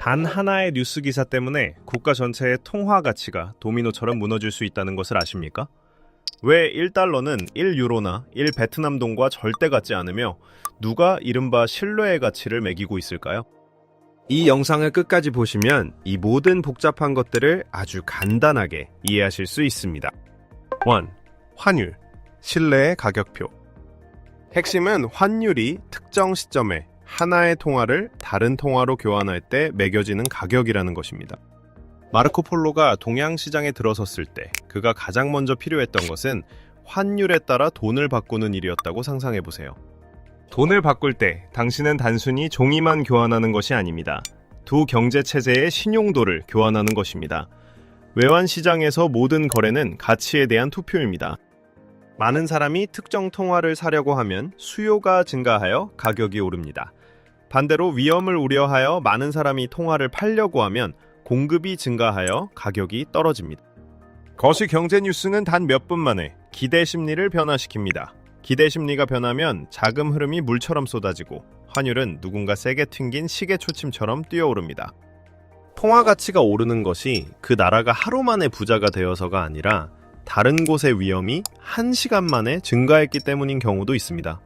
단 하나의 뉴스 기사 때문에 국가 전체의 통화 가치가 도미노처럼 무너질 수 있다는 것을 아십니까? 왜 1달러는 1유로나 1베트남 동과 절대 같지 않으며 누가 이른바 신뢰의 가치를 매기고 있을까요? 이 영상을 끝까지 보시면 이 모든 복잡한 것들을 아주 간단하게 이해하실 수 있습니다. 1. 환율, 신뢰의 가격표. 핵심은 환율이 특정 시점에 하나의 통화를 다른 통화로 교환할 때 매겨지는 가격이라는 것입니다. 마르코폴로가 동양시장에 들어섰을 때 그가 가장 먼저 필요했던 것은 환율에 따라 돈을 바꾸는 일이었다고 상상해보세요. 돈을 바꿀 때 당신은 단순히 종이만 교환하는 것이 아닙니다. 두 경제체제의 신용도를 교환하는 것입니다. 외환시장에서 모든 거래는 가치에 대한 투표입니다. 많은 사람이 특정 통화를 사려고 하면 수요가 증가하여 가격이 오릅니다. 반대로 위험을 우려하여 많은 사람이 통화를 팔려고 하면 공급이 증가하여 가격이 떨어집니다. 거시 경제 뉴스는 단 몇 분 만에 기대 심리를 변화시킵니다. 기대 심리가 변하면 자금 흐름이 물처럼 쏟아지고 환율은 누군가 세게 튕긴 시계 초침처럼 뛰어오릅니다. 통화 가치가 오르는 것이 그 나라가 하루 만에 부자가 되어서가 아니라 다른 곳의 위험이 1시간 만에 증가했기 때문인 경우도 있습니다.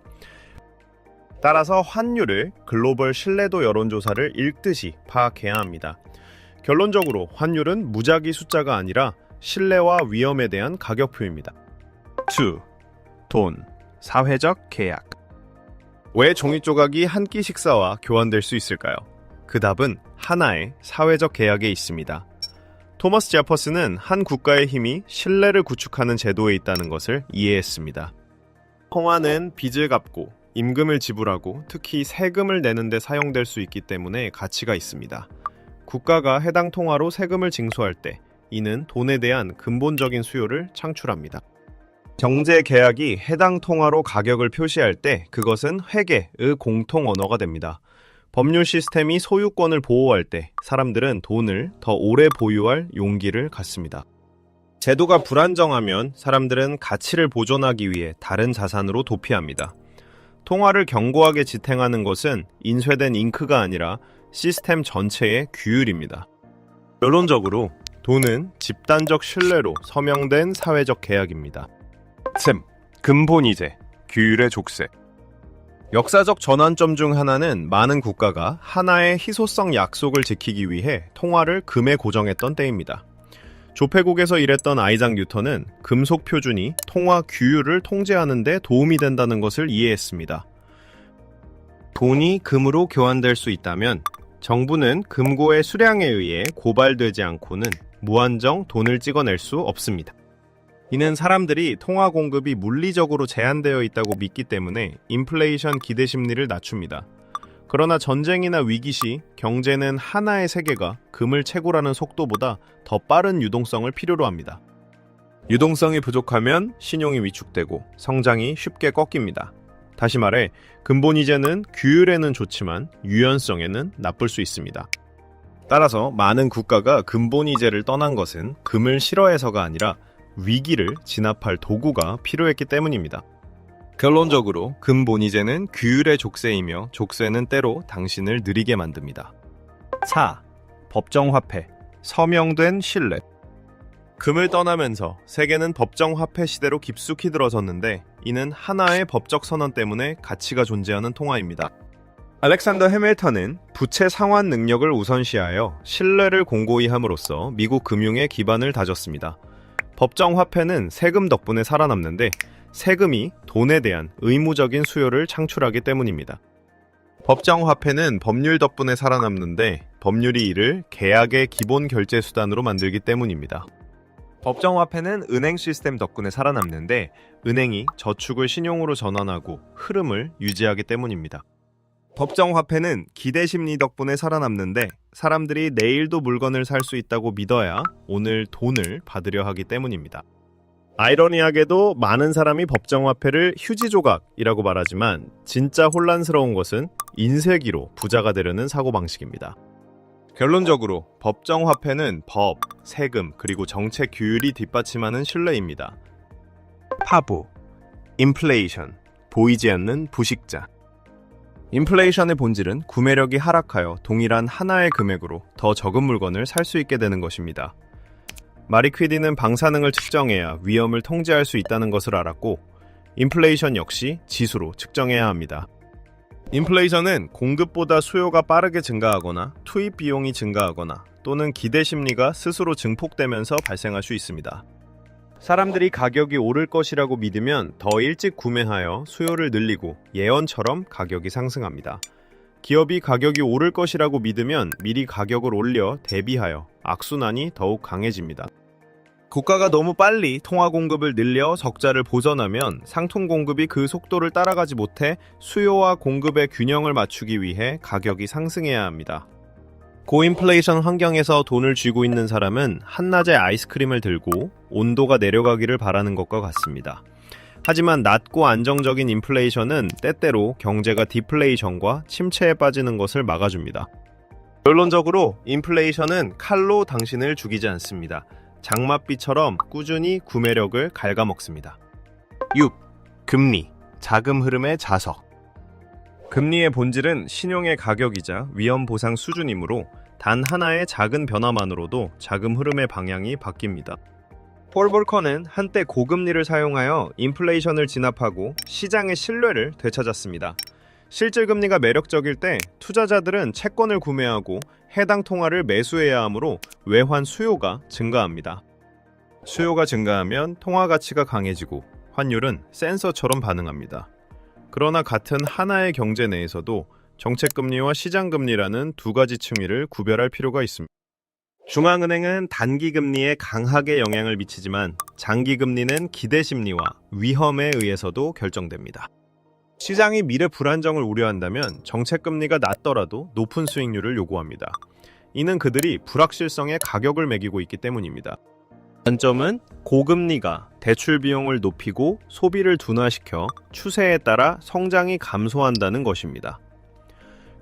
따라서 환율을 글로벌 신뢰도 여론조사를 읽듯이 파악해야 합니다. 결론적으로 환율은 무작위 숫자가 아니라 신뢰와 위험에 대한 가격표입니다. 2. 돈, 사회적 계약. 왜 종이 조각이 한 끼 식사와 교환될 수 있을까요? 그 답은 하나의 사회적 계약에 있습니다. 토머스 제퍼슨은 한 국가의 힘이 신뢰를 구축하는 제도에 있다는 것을 이해했습니다. 통화는 빚을 갚고 임금을 지불하고 특히 세금을 내는 데 사용될 수 있기 때문에 가치가 있습니다. 국가가 해당 통화로 세금을 징수할 때 이는 돈에 대한 근본적인 수요를 창출합니다. 경제 계약이 해당 통화로 가격을 표시할 때 그것은 회계의 공통 언어가 됩니다. 법률 시스템이 소유권을 보호할 때 사람들은 돈을 더 오래 보유할 용기를 갖습니다. 제도가 불안정하면 사람들은 가치를 보존하기 위해 다른 자산으로 도피합니다. 통화를 견고하게 지탱하는 것은 인쇄된 잉크가 아니라 시스템 전체의 규율입니다. 결론적으로 돈은 집단적 신뢰로 서명된 사회적 계약입니다. 셈, 근본이제, 규율의 족쇄. 역사적 전환점 중 하나는 많은 국가가 하나의 희소성 약속을 지키기 위해 통화를 금에 고정했던 때입니다. 조폐국에서 일했던 아이작 뉴턴은 금속 표준이 통화 규율을 통제하는 데 도움이 된다는 것을 이해했습니다. 돈이 금으로 교환될 수 있다면 정부는 금고의 수량에 의해 고발되지 않고는 무한정 돈을 찍어낼 수 없습니다. 이는 사람들이 통화 공급이 물리적으로 제한되어 있다고 믿기 때문에 인플레이션 기대 심리를 낮춥니다. 그러나 전쟁이나 위기 시 경제는 하나의 세계가 금을 채굴하는 속도보다 더 빠른 유동성을 필요로 합니다. 유동성이 부족하면 신용이 위축되고 성장이 쉽게 꺾입니다. 다시 말해 근본이제는 규율에는 좋지만 유연성에는 나쁠 수 있습니다. 따라서 많은 국가가 근본이제를 떠난 것은 금을 싫어해서가 아니라 위기를 진압할 도구가 필요했기 때문입니다. 결론적으로 근본이제는 규율의 족쇄이며 족쇄는 때로 당신을 느리게 만듭니다. 4. 법정화폐, 서명된 신뢰. 금을 떠나면서 세계는 법정화폐 시대로 깊숙이 들어섰는데 이는 하나의 법적 선언 때문에 가치가 존재하는 통화입니다. 알렉산더 해밀턴은 부채 상환 능력을 우선시하여 신뢰를 공고히 함으로써 미국 금융의 기반을 다졌습니다. 법정화폐는 세금 덕분에 살아남는데 세금이 돈에 대한 의무적인 수요를 창출하기 때문입니다. 법정화폐는 법률 덕분에 살아남는데 법률이 이를 계약의 기본 결제 수단으로 만들기 때문입니다. 법정화폐는 은행 시스템 덕분에 살아남는데 은행이 저축을 신용으로 전환하고 흐름을 유지하기 때문입니다. 법정화폐는 기대심리 덕분에 살아남는데 사람들이 내일도 물건을 살 수 있다고 믿어야 오늘 돈을 받으려 하기 때문입니다. 아이러니하게도 많은 사람이 법정화폐를 휴지조각이라고 말하지만 진짜 혼란스러운 것은 인쇄기로 부자가 되려는 사고방식입니다. 결론적으로 법정화폐는 법, 세금, 그리고 정책 규율이 뒷받침하는 신뢰입니다. 파부, 인플레이션, 보이지 않는 부식자. 인플레이션의 본질은 구매력이 하락하여 동일한 하나의 금액으로 더 적은 물건을 살 수 있게 되는 것입니다. 마리 퀴리는 방사능을 측정해야 위험을 통제할 수 있다는 것을 알았고, 인플레이션 역시 지수로 측정해야 합니다. 인플레이션은 공급보다 수요가 빠르게 증가하거나 투입 비용이 증가하거나 또는 기대 심리가 스스로 증폭되면서 발생할 수 있습니다. 사람들이 가격이 오를 것이라고 믿으면 더 일찍 구매하여 수요를 늘리고 예언처럼 가격이 상승합니다. 기업이 가격이 오를 것이라고 믿으면 미리 가격을 올려 대비하여 악순환이 더욱 강해집니다. 국가가 너무 빨리 통화 공급을 늘려 적자를 보전하면 상품 공급이 그 속도를 따라가지 못해 수요와 공급의 균형을 맞추기 위해 가격이 상승해야 합니다. 고인플레이션 환경에서 돈을 쥐고 있는 사람은 한낮에 아이스크림을 들고 온도가 내려가기를 바라는 것과 같습니다. 하지만 낮고 안정적인 인플레이션은 때때로 경제가 디플레이션과 침체에 빠지는 것을 막아줍니다. 결론적으로 인플레이션은 칼로 당신을 죽이지 않습니다. 장맛비처럼 꾸준히 구매력을 갉아먹습니다. 6. 금리, 자금 흐름의 자석. 금리의 본질은 신용의 가격이자 위험 보상 수준이므로 단 하나의 작은 변화만으로도 자금 흐름의 방향이 바뀝니다. 폴 볼커는 한때 고금리를 사용하여 인플레이션을 진압하고 시장의 신뢰를 되찾았습니다. 실질 금리가 매력적일 때 투자자들은 채권을 구매하고 해당 통화를 매수해야 하므로 외환 수요가 증가합니다. 수요가 증가하면 통화 가치가 강해지고 환율은 센서처럼 반응합니다. 그러나 같은 하나의 경제 내에서도 정책금리와 시장금리라는 두 가지 층위를 구별할 필요가 있습니다. 중앙은행은 단기금리에 강하게 영향을 미치지만 장기금리는 기대심리와 위험에 의해서도 결정됩니다. 시장이 미래 불안정을 우려한다면 정책금리가 낮더라도 높은 수익률을 요구합니다. 이는 그들이 불확실성에 가격을 매기고 있기 때문입니다. 단점은 고금리가 대출 비용을 높이고 소비를 둔화시켜 추세에 따라 성장이 감소한다는 것입니다.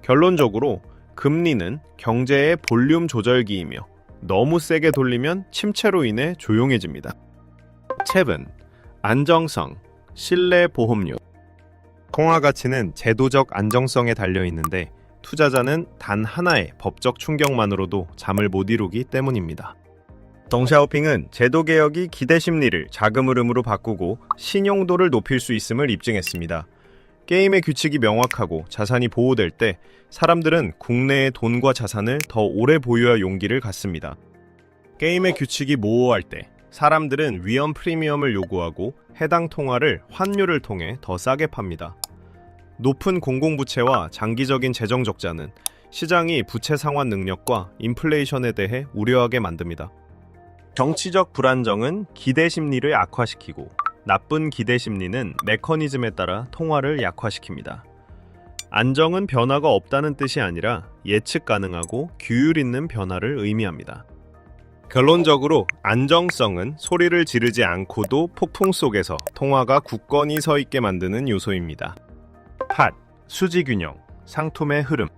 결론적으로 금리는 경제의 볼륨 조절기이며 너무 세게 돌리면 침체로 인해 조용해집니다. 7. 안정성, 신뢰 보험료. 통화 가치는 제도적 안정성에 달려 있는데 투자자는 단 하나의 법적 충격만으로도 잠을 못 이루기 때문입니다. 덩샤오핑은 제도 개혁이 기대 심리를 자금 흐름으로 바꾸고 신용도를 높일 수 있음을 입증했습니다. 게임의 규칙이 명확하고 자산이 보호될 때 사람들은 국내의 돈과 자산을 더 오래 보유할 용기를 갖습니다. 게임의 규칙이 모호할 때 사람들은 위험 프리미엄을 요구하고 해당 통화를 환율을 통해 더 싸게 팝니다. 높은 공공부채와 장기적인 재정 적자는 시장이 부채 상환 능력과 인플레이션에 대해 우려하게 만듭니다. 정치적 불안정은 기대 심리를 악화시키고 나쁜 기대 심리는 메커니즘에 따라 통화를 약화시킵니다. 안정은 변화가 없다는 뜻이 아니라 예측 가능하고 규율 있는 변화를 의미합니다. 결론적으로 안정성은 소리를 지르지 않고도 폭풍 속에서 통화가 굳건히 서 있게 만드는 요소입니다. 팟, 수지균형, 상품의 흐름.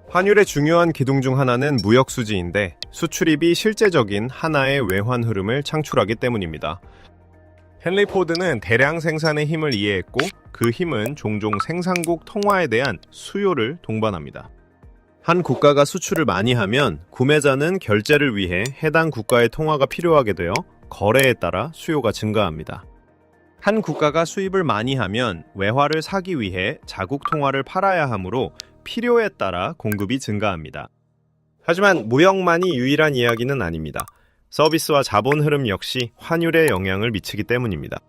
환율의 중요한 기둥 중 하나는 무역 수지인데 수출입이 실제적인 하나의 외환 흐름을 창출하기 때문입니다. 헨리 포드는 대량 생산의 힘을 이해했고 그 힘은 종종 생산국 통화에 대한 수요를 동반합니다. 한 국가가 수출을 많이 하면 구매자는 결제를 위해 해당 국가의 통화가 필요하게 되어 거래에 따라 수요가 증가합니다. 한 국가가 수입을 많이 하면 외화를 사기 위해 자국 통화를 팔아야 하므로 필요에 따라 공급이 증가합니다. 하지만 무역만이 유일한 이야기는 아닙니다. 서비스와 자본 흐름 역시 환율에 영향을 미치기 때문입니다.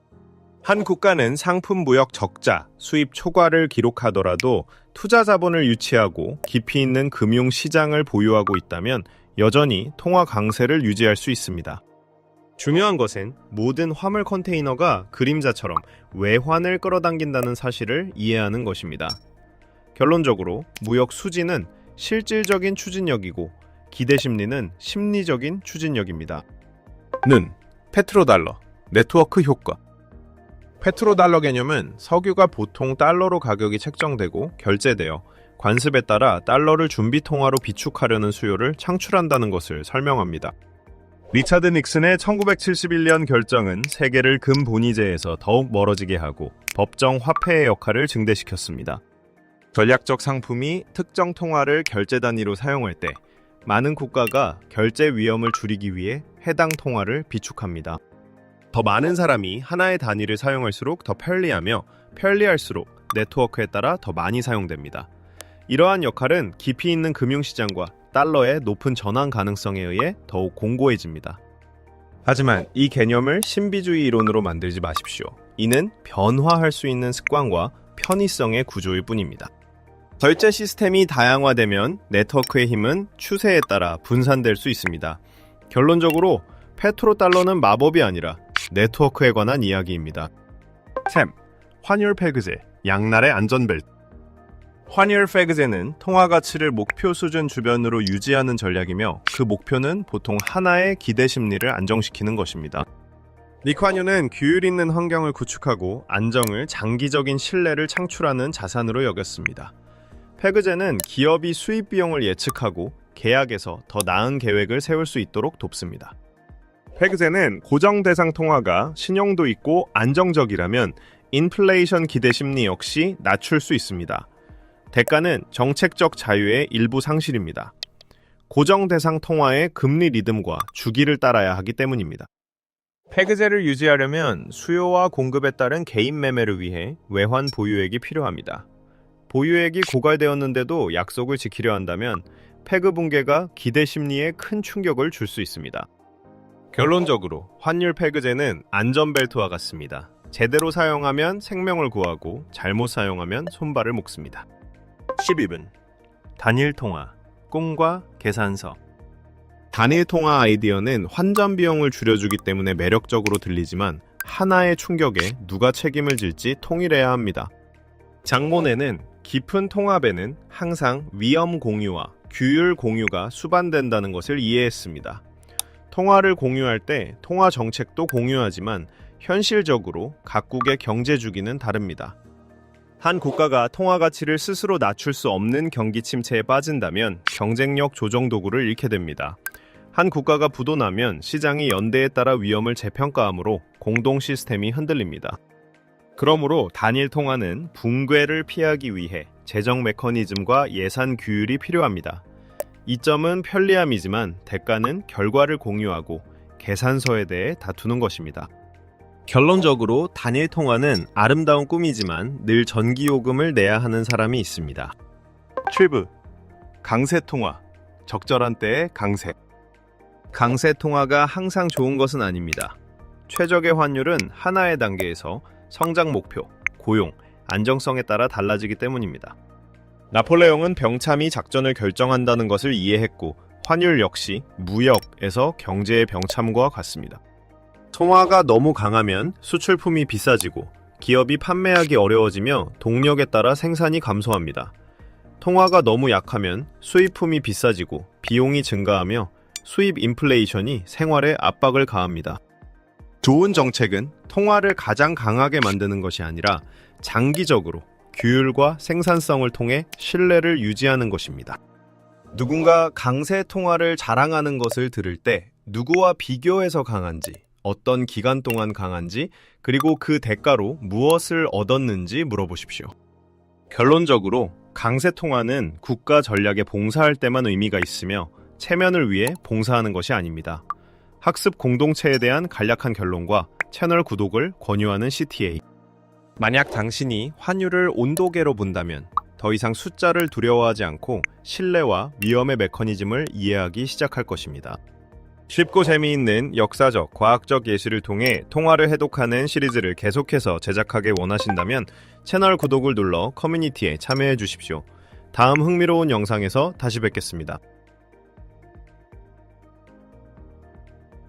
한 국가는 상품 무역 적자, 수입 초과를 기록하더라도 투자 자본을 유치하고 깊이 있는 금융 시장을 보유하고 있다면 여전히 통화 강세를 유지할 수 있습니다. 중요한 것은 모든 화물 컨테이너가 그림자처럼 외환을 끌어당긴다는 사실을 이해하는 것입니다. 결론적으로 무역 수지는 실질적인 추진력이고 기대 심리는 심리적인 추진력입니다. 는 페트로달러, 네트워크 효과. 페트로달러 개념은 석유가 보통 달러로 가격이 책정되고 결제되어 관습에 따라 달러를 준비 통화로 비축하려는 수요를 창출한다는 것을 설명합니다. 리차드 닉슨의 1971년 결정은 세계를 금 본위제에서 더욱 멀어지게 하고 법정 화폐의 역할을 증대시켰습니다. 전략적 상품이 특정 통화를 결제 단위로 사용할 때 많은 국가가 결제 위험을 줄이기 위해 해당 통화를 비축합니다. 더 많은 사람이 하나의 단위를 사용할수록 더 편리하며 편리할수록 네트워크에 따라 더 많이 사용됩니다. 이러한 역할은 깊이 있는 금융시장과 달러의 높은 전환 가능성에 의해 더욱 공고해집니다. 하지만 이 개념을 신비주의 이론으로 만들지 마십시오. 이는 변화할 수 있는 습관과 편의성의 구조일 뿐입니다. 결제 시스템이 다양화되면 네트워크의 힘은 추세에 따라 분산될 수 있습니다. 결론적으로 페트로달러는 마법이 아니라 네트워크에 관한 이야기입니다. 샘, 환율 페그제, 양날의 안전벨트. 환율 페그제는 통화 가치를 목표 수준 주변으로 유지하는 전략이며 그 목표는 보통 하나의 기대 심리를 안정시키는 것입니다. 리콴유는 규율 있는 환경을 구축하고 안정을 장기적인 신뢰를 창출하는 자산으로 여겼습니다. 페그제는 기업이 수입 비용을 예측하고 계약에서 더 나은 계획을 세울 수 있도록 돕습니다. 페그제는 고정 대상 통화가 신용도 있고 안정적이라면 인플레이션 기대 심리 역시 낮출 수 있습니다. 대가는 정책적 자유의 일부 상실입니다. 고정 대상 통화의 금리 리듬과 주기를 따라야 하기 때문입니다. 페그제를 유지하려면 수요와 공급에 따른 개인 매매를 위해 외환 보유액이 필요합니다. 보유액이 고갈되었는데도 약속을 지키려 한다면 페그 붕괴가 기대 심리에 큰 충격을 줄 수 있습니다. 결론적으로 환율 페그제는 안전벨트와 같습니다. 제대로 사용하면 생명을 구하고 잘못 사용하면 손발을 묶습니다. 12분 단일 통화, 꿈과 계산서. 단일 통화 아이디어는 환전 비용을 줄여주기 때문에 매력적으로 들리지만 하나의 충격에 누가 책임을 질지 통일해야 합니다. 장본에는 깊은 통합에는 항상 위험 공유와 규율 공유가 수반된다는 것을 이해했습니다. 통화를 공유할 때 통화 정책도 공유하지만 현실적으로 각국의 경제 주기는 다릅니다. 한 국가가 통화 가치를 스스로 낮출 수 없는 경기 침체에 빠진다면 경쟁력 조정 도구를 잃게 됩니다. 한 국가가 부도나면 시장이 연대에 따라 위험을 재평가하므로 공동 시스템이 흔들립니다. 그러므로 단일 통화는 붕괴를 피하기 위해 재정 메커니즘과 예산 규율이 필요합니다. 이점은 편리함이지만 대가는 결과를 공유하고 계산서에 대해 다투는 것입니다. 결론적으로 단일 통화는 아름다운 꿈이지만 늘 전기요금을 내야 하는 사람이 있습니다. 7부 강세 통화, 적절한 때의 강세. 강세 통화가 항상 좋은 것은 아닙니다. 최적의 환율은 하나의 단계에서 성장 목표, 고용, 안정성에 따라 달라지기 때문입니다. 나폴레옹은 병참이 작전을 결정한다는 것을 이해했고 환율 역시 무역에서 경제의 병참과 같습니다. 통화가 너무 강하면 수출품이 비싸지고 기업이 판매하기 어려워지며 동력에 따라 생산이 감소합니다. 통화가 너무 약하면 수입품이 비싸지고 비용이 증가하며 수입 인플레이션이 생활에 압박을 가합니다. 좋은 정책은 통화를 가장 강하게 만드는 것이 아니라 장기적으로 규율과 생산성을 통해 신뢰를 유지하는 것입니다. 누군가 강세 통화를 자랑하는 것을 들을 때 누구와 비교해서 강한지, 어떤 기간 동안 강한지, 그리고 그 대가로 무엇을 얻었는지 물어보십시오. 결론적으로 강세 통화는 국가 전략에 봉사할 때만 의미가 있으며 체면을 위해 봉사하는 것이 아닙니다. 학습 공동체에 대한 간략한 결론과 채널 구독을 권유하는 CTA. 만약 당신이 환율을 온도계로 본다면 더 이상 숫자를 두려워하지 않고 신뢰와 위험의 메커니즘을 이해하기 시작할 것입니다. 쉽고 재미있는 역사적, 과학적 예시를 통해 통화를 해독하는 시리즈를 계속해서 제작하길 원하신다면 채널 구독을 눌러 커뮤니티에 참여해 주십시오. 다음 흥미로운 영상에서 다시 뵙겠습니다.